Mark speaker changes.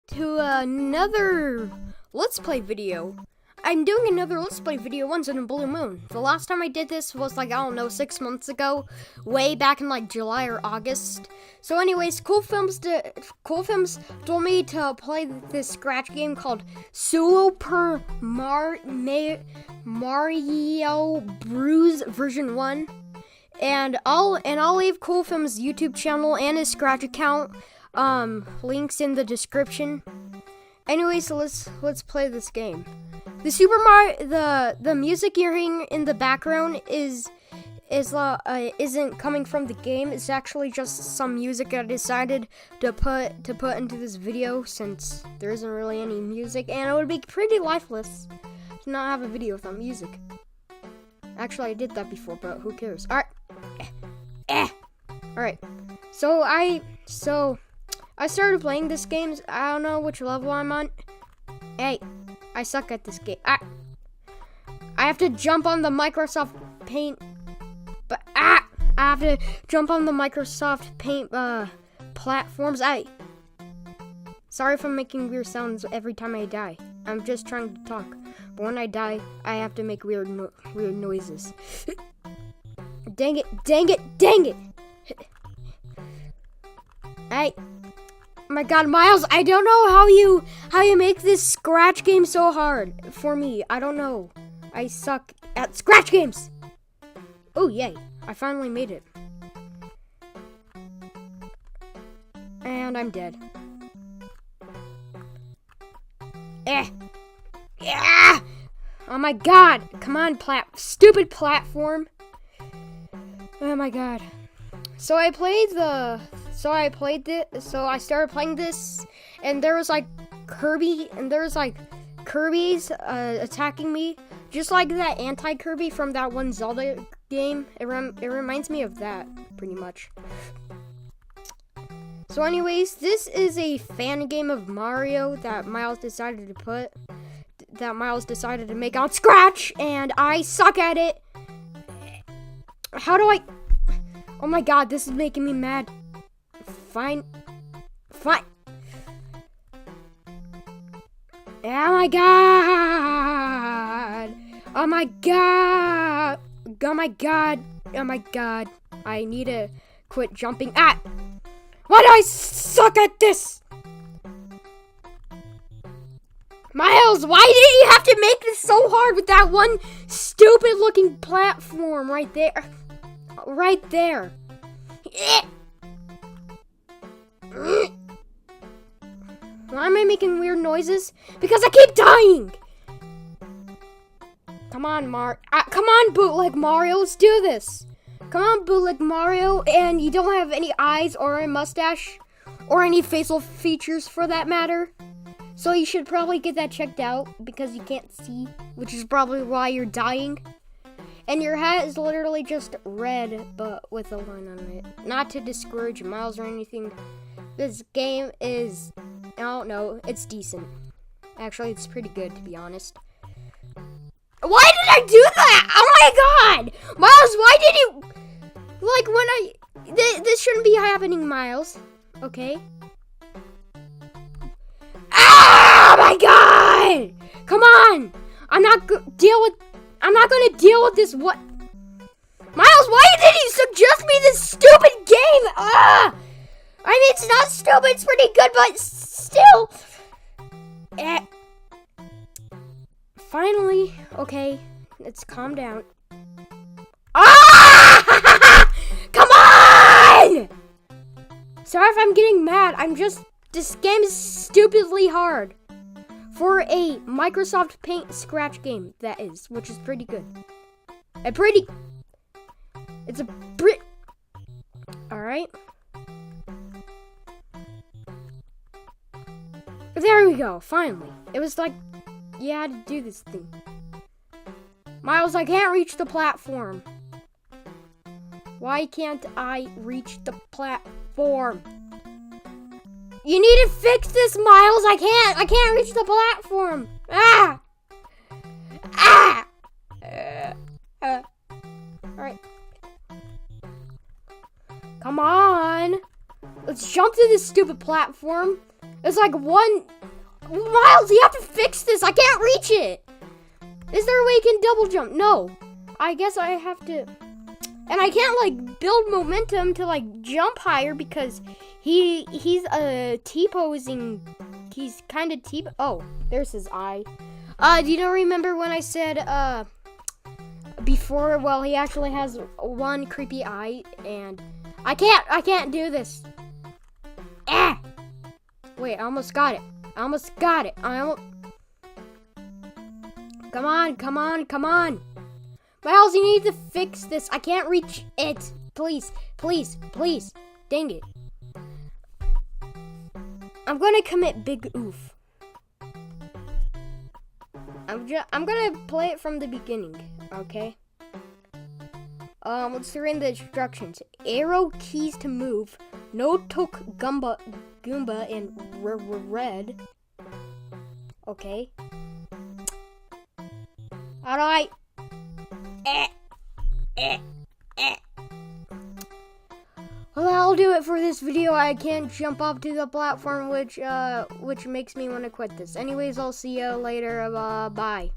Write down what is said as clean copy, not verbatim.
Speaker 1: to another Let's Play video. I'm doing another Let's Play video once in a blue moon. The last time I did this was like, I don't know, 6 months ago. Way back in like July or August. So anyways, Cool Films told me to play this scratch game called Super Mario Bros. Version 1. And I'll leave Cool Films' YouTube channel and his Scratch account links in the description. Anyway, so let's play this game. The Super Mario the music you're hearing in the background isn't coming from the game. It's actually just some music I decided to put into this video since there isn't really any music, and it would be pretty lifeless to not have a video without music. Actually, I did that before, but who cares? All right. All right. So I started playing this game. I don't know which level I'm on. Hey, I suck at this game. I have to jump on the Microsoft Paint, but I have to jump on the Microsoft Paint platforms. Sorry if I'm making weird sounds every time I die. I'm just trying to talk, but when I die, I have to make weird noises. Dang it! Dang it! Dang it! Hey. My God, Miles, I don't know how you make this scratch game so hard for me. I don't know. I suck at scratch games. Oh, yay. I finally made it. And I'm dead. Yeah. Oh my God. Come on, stupid platform. Oh my God. So I started playing this, and there was like Kirby's attacking me, just like that anti-Kirby from that one Zelda game. It reminds me of that, pretty much. So anyways, this is a fan game of Mario that Miles decided to make on Scratch, and I suck at it. How do I... Oh my God, this is making me mad. Fine. Oh my God. Oh my God. Oh my God. Oh my God. I need to quit jumping. Why do I suck at this? Miles, why did you have to make this so hard with that one stupid looking platform right there? Right there. Why am I making weird noises? Because I keep dying. Come on, come on, bootleg Mario. Let's do this. Come on, bootleg Mario. And you don't have any eyes or a mustache or any facial features for that matter. So you should probably get that checked out because you can't see, which is probably why you're dying. And your hat is literally just red, but with a line on it. Not to discourage Miles or anything. This game is, I don't know, it's decent. Actually, it's pretty good, to be honest. Why did I do that? Oh my God! Miles, why did you... Like, when this shouldn't be happening, Miles. Okay? Oh my God! Come on! I'm not gonna deal with this. What? Miles, why did you suggest me this stupid game? I mean, it's not stupid, it's pretty good, but still. Finally, okay, let's calm down. Come on! Sorry if I'm getting mad. This game is stupidly hard. For a Microsoft Paint scratch game, that is, which is pretty good. Alright. There we go, finally. It was like, you had to do this thing. Miles, I can't reach the platform. Why can't I reach the platform? You need to fix this, Miles. I can't reach the platform. All right. Come on. Let's jump to this stupid platform. It's like one... Miles, you have to fix this. I can't reach it. Is there a way you can double jump? No. I guess I have to... And I can't, like, build momentum to, like, jump higher because he's T-posing. He's kind of T... Oh, there's his eye. Do you remember when I said, before, well, he actually has one creepy eye, and I can't do this. Ah! Wait, I almost got it. Come on. Miles, you need to fix this. I can't reach it. Please. Dang it. I'm gonna commit big oof. I'm gonna play it from the beginning, okay? Let's read the instructions. Arrow keys to move. No took Goomba in red. Okay. Alright. Well, I'll do it for this video. I can't jump up to the platform, which makes me want to quit this. Anyways, I'll see you later. Bye.